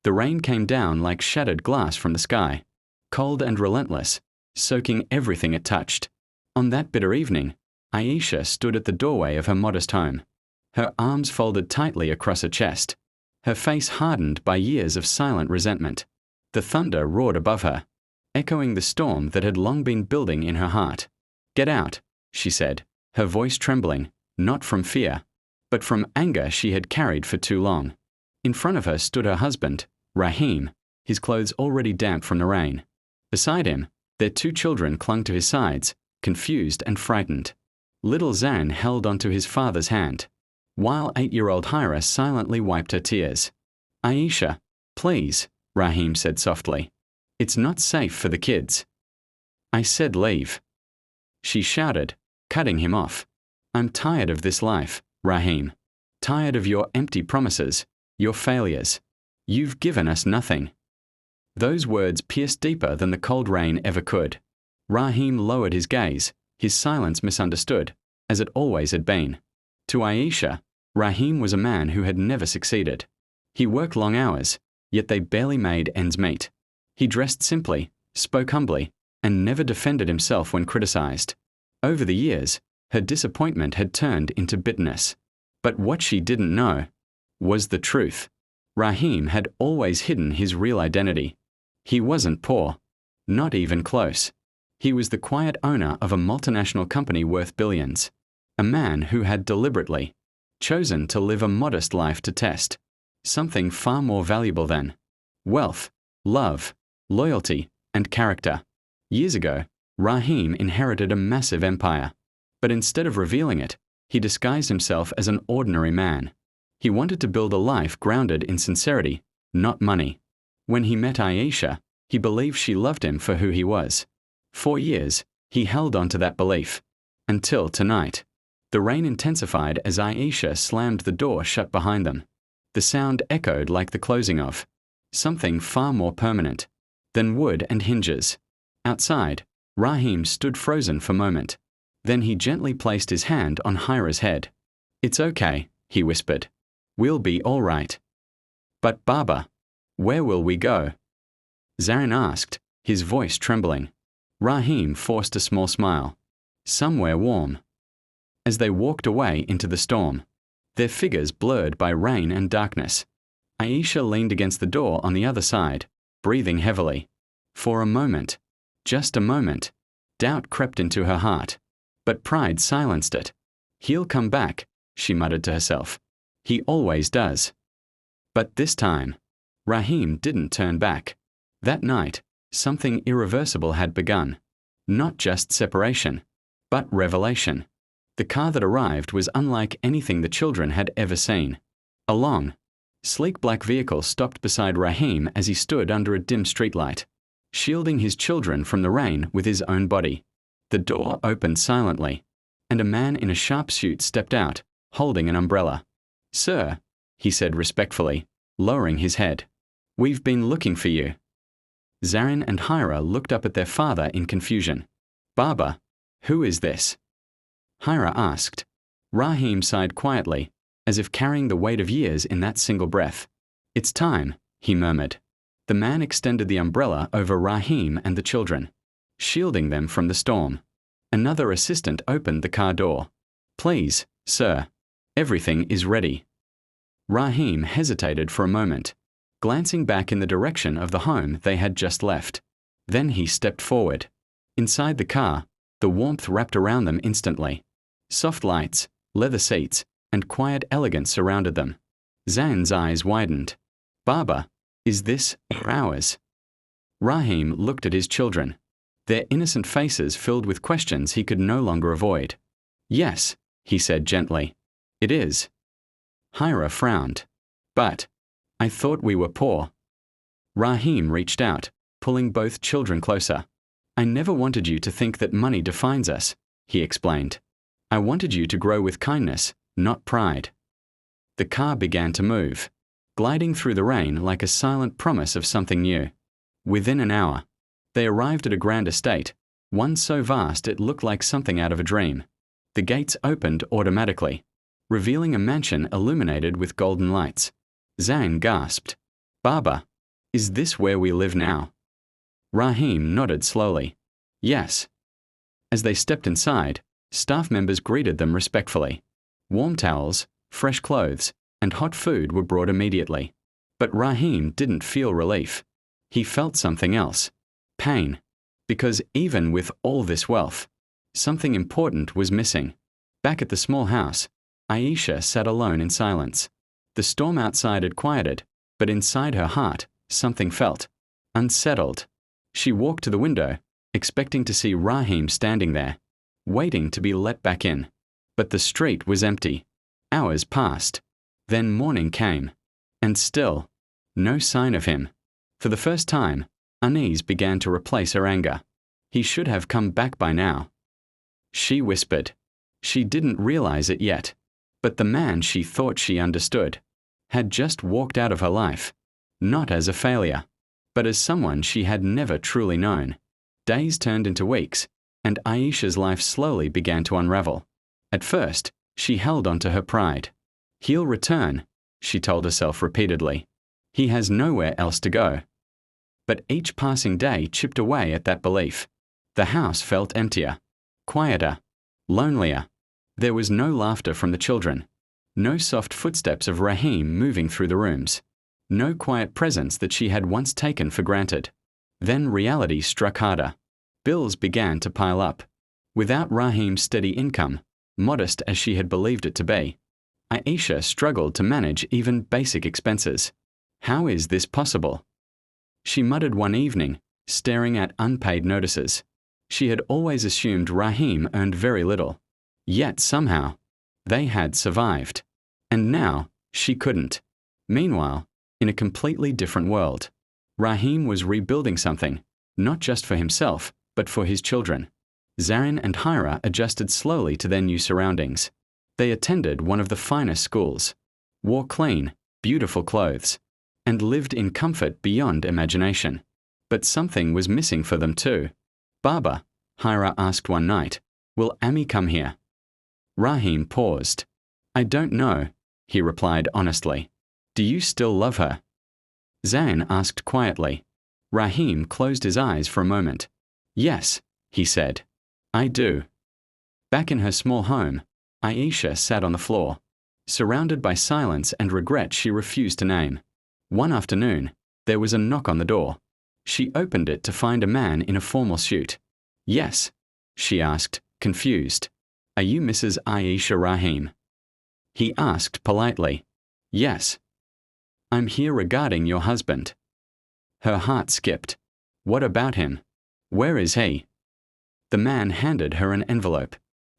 The rain came down like shattered glass from the sky, cold and relentless, soaking everything it touched. On that bitter evening, Aisha stood at the doorway of her modest home, her arms folded tightly across her chest, her face hardened by years of silent resentment. The thunder roared above her, echoing the storm that had long been building in her heart. "Get out," she said, her voice trembling, not from fear, but from anger she had carried for too long. In front of her stood her husband, Rahim, his clothes already damp from the rain. Beside him, their 2 children clung to his sides, confused and frightened. Little Zan held onto his father's hand, while 8-year-old Hira silently wiped her tears. "Aisha, please," Rahim said softly. "It's not safe for the kids." "I said leave," she shouted, cutting him off. "I'm tired of this life, Rahim. Tired of your empty promises, your failures. You've given us nothing." Those words pierced deeper than the cold rain ever could. Rahim lowered his gaze, his silence misunderstood, as it always had been. To Aisha, Rahim was a man who had never succeeded. He worked long hours, yet they barely made ends meet. He dressed simply, spoke humbly, and never defended himself when criticized. Over the years, her disappointment had turned into bitterness. But what she didn't know was the truth. Rahim had always hidden his real identity. He wasn't poor, not even close. He was the quiet owner of a multinational company worth billions, a man who had deliberately chosen to live a modest life to test something far more valuable than wealth, love, loyalty, and character. Years ago, Rahim inherited a massive empire, but instead of revealing it, he disguised himself as an ordinary man. He wanted to build a life grounded in sincerity, not money. When he met Aisha, he believed she loved him for who he was. For years, he held on to that belief. Until tonight. The rain intensified as Aisha slammed the door shut behind them. The sound echoed like the closing of something far more permanent than wood and hinges. Outside, Rahim stood frozen for a moment. Then he gently placed his hand on Hira's head. "It's okay," he whispered. "We'll be all right." "But Baba, where will we go?" Zarin asked, his voice trembling. Rahim forced a small smile. "Somewhere warm." As they walked away into the storm, their figures blurred by rain and darkness, Aisha leaned against the door on the other side, breathing heavily. For a moment, just a moment, doubt crept into her heart, but pride silenced it. "He'll come back," she muttered to herself. "He always does." But this time, Rahim didn't turn back. That night, something irreversible had begun. Not just separation, but revelation. The car that arrived was unlike anything the children had ever seen. A long, sleek black vehicle stopped beside Rahim as he stood under a dim streetlight, shielding his children from the rain with his own body. The door opened silently, and a man in a sharp suit stepped out, holding an umbrella. "Sir," he said respectfully, lowering his head. "We've been looking for you." Zarin and Hira looked up at their father in confusion. "Baba, who is this?" Hira asked. Rahim sighed quietly, as if carrying the weight of years in that single breath. "It's time," he murmured. The man extended the umbrella over Rahim and the children, shielding them from the storm. Another assistant opened the car door. "Please, sir, everything is ready." Rahim hesitated for a moment, glancing back in the direction of the home they had just left. Then he stepped forward. Inside the car, the warmth wrapped around them instantly. Soft lights, leather seats, and quiet elegance surrounded them. Zan's eyes widened. "Baba, is this ours?" Rahim looked at his children, their innocent faces filled with questions he could no longer avoid. "Yes," he said gently. "It is." Hira frowned. "But I thought we were poor." Rahim reached out, pulling both children closer. "I never wanted you to think that money defines us," he explained. "I wanted you to grow with kindness, not pride." The car began to move, gliding through the rain like a silent promise of something new. Within an hour, they arrived at a grand estate, one so vast it looked like something out of a dream. The gates opened automatically, revealing a mansion illuminated with golden lights. Zan gasped. "Baba, Is this where we live now? Raheem nodded slowly. Yes. As they stepped inside, staff members greeted them respectfully. Warm towels, fresh clothes, and hot food were brought immediately. But Raheem didn't feel relief. He felt something else. Pain. Because even with all this wealth, something important was missing. Back at the small house, Aisha sat alone in silence. The storm outside had quieted, but inside her heart, something felt unsettled. She walked to the window, expecting to see Raheem standing there, waiting to be let back in. But the street was empty. Hours passed. Then morning came. And still, no sign of him. For the first time, unease began to replace her anger. He should have come back by now. She whispered. She didn't realize it yet, but the man she thought she understood had just walked out of her life, not as a failure, but as someone she had never truly known. Days turned into weeks, and Aisha's life slowly began to unravel. At first, she held on to her pride. He'll return, she told herself repeatedly. He has nowhere else to go. But each passing day chipped away at that belief. The house felt emptier, quieter, lonelier. There was no laughter from the children, no soft footsteps of Raheem moving through the rooms, no quiet presence that she had once taken for granted. Then reality struck harder. Bills began to pile up. Without Raheem's steady income, modest as she had believed it to be, Aisha struggled to manage even basic expenses. How is this possible? She muttered one evening, staring at unpaid notices. She had always assumed Raheem earned very little. Yet somehow, they had survived. And now, she couldn't. Meanwhile, in a completely different world, Raheem was rebuilding something, not just for himself, but for his children. Zarin and Hira adjusted slowly to their new surroundings. They attended one of the finest schools, wore clean, beautiful clothes, and lived in comfort beyond imagination. But something was missing for them too. Baba, Hira asked one night, will Ami come here? Raheem paused. I don't know, he replied honestly. Do you still love her? Zain asked quietly. Raheem closed his eyes for a moment. Yes, he said. I do. Back in her small home, Aisha sat on the floor, surrounded by silence and regret she refused to name. One afternoon, there was a knock on the door. She opened it to find a man in a formal suit. Yes, she asked, confused. Are you Mrs. Aisha Raheem? He asked politely. Yes. I'm here regarding your husband. Her heart skipped. What about him? Where is he? The man handed her an envelope.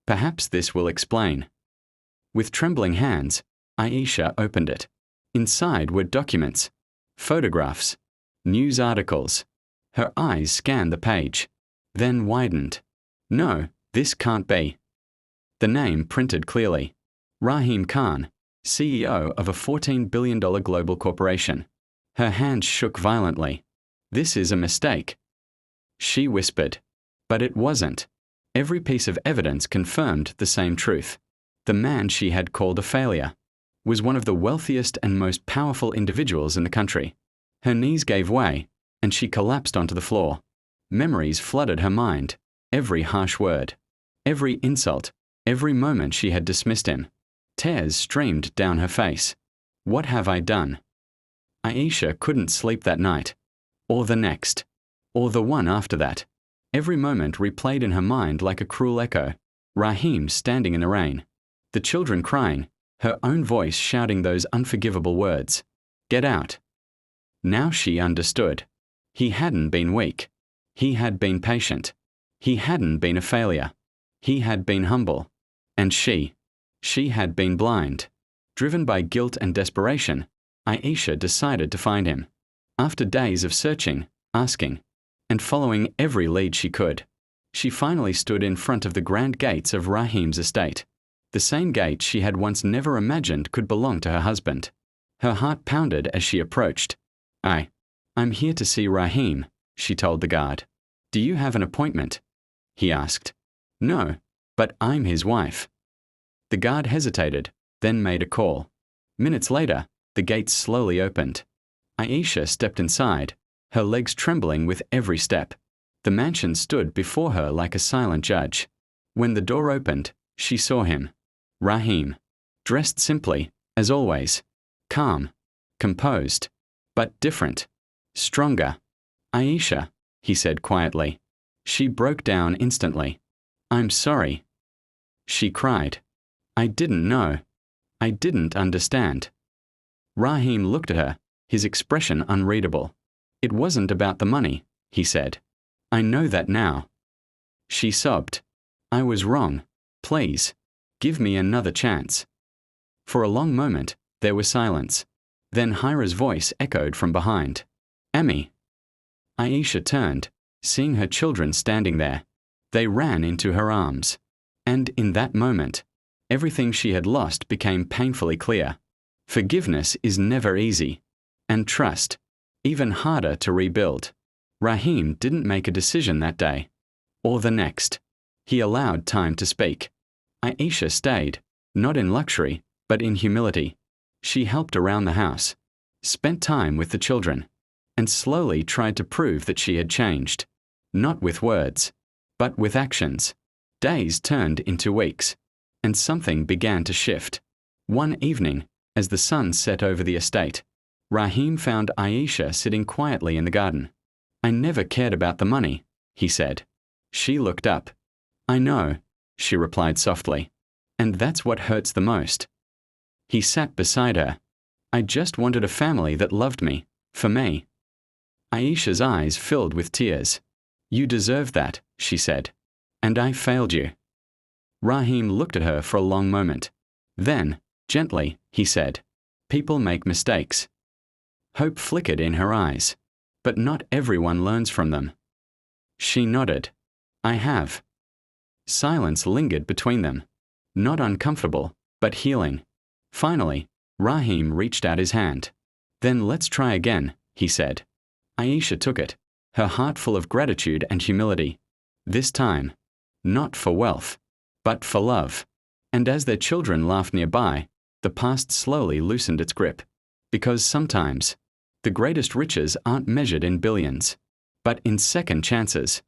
Perhaps this will explain. With trembling hands, Aisha opened it. Inside were documents, photographs, news articles. Her eyes scanned the page, then widened. No, this can't be. The name printed clearly. Raheem Khan, CEO of a $14 billion global corporation. Her hands shook violently. This is a mistake. She whispered. But it wasn't. Every piece of evidence confirmed the same truth. The man she had called a failure was one of the wealthiest and most powerful individuals in the country. Her knees gave way, and she collapsed onto the floor. Memories flooded her mind. Every harsh word, every insult, every moment she had dismissed him. Tears streamed down her face. What have I done? Aisha couldn't sleep that night, or the next, or the one after that. Every moment replayed in her mind like a cruel echo. Raheem standing in the rain, the children crying, her own voice shouting those unforgivable words. Get out. Now she understood. He hadn't been weak. He had been patient. He hadn't been a failure. He had been humble. And she had been blind. Driven by guilt and desperation, Aisha decided to find him. After days of searching, asking, and following every lead she could, she finally stood in front of the grand gates of Raheem's estate. The same gates she had once never imagined could belong to her husband. Her heart pounded as she approached. I'm here to see Raheem, she told the guard. Do you have an appointment? He asked. No, but I'm his wife. The guard hesitated, then made a call. Minutes later, the gates slowly opened. Aisha stepped inside, her legs trembling with every step. The mansion stood before her like a silent judge. When the door opened, she saw him. Rahim. Dressed simply, as always. Calm. Composed. But different. Stronger. Aisha, he said quietly. She broke down instantly. I'm sorry. She cried. I didn't know. I didn't understand. Rahim looked at her, his expression unreadable. It wasn't about the money, he said. I know that now. She sobbed. I was wrong. Please. Give me another chance. For a long moment, there was silence. Then Hira's voice echoed from behind. Emmy. Aisha turned, seeing her children standing there. They ran into her arms. And in that moment, everything she had lost became painfully clear. Forgiveness is never easy. And trust, even harder to rebuild. Rahim didn't make a decision that day. Or the next. He allowed time to speak. Aisha stayed, not in luxury, but in humility. She helped around the house, spent time with the children, and slowly tried to prove that she had changed. Not with words, but with actions. Days turned into weeks, and something began to shift. One evening, as the sun set over the estate, Rahim found Aisha sitting quietly in the garden. I never cared about the money, he said. She looked up. I know, she replied softly, and that's what hurts the most. He sat beside her. I just wanted a family that loved me, for me. Aisha's eyes filled with tears. You deserve that, she said, and I failed you. Rahim looked at her for a long moment. Then, gently, he said, people make mistakes. Hope flickered in her eyes, but not everyone learns from them. She nodded. I have. Silence lingered between them, not uncomfortable, but healing. Finally, Rahim reached out his hand. Then let's try again, he said. Aisha took it, her heart full of gratitude and humility. This time, not for wealth, but for love. And as their children laughed nearby, the past slowly loosened its grip. Because sometimes, the greatest riches aren't measured in billions, but in second chances.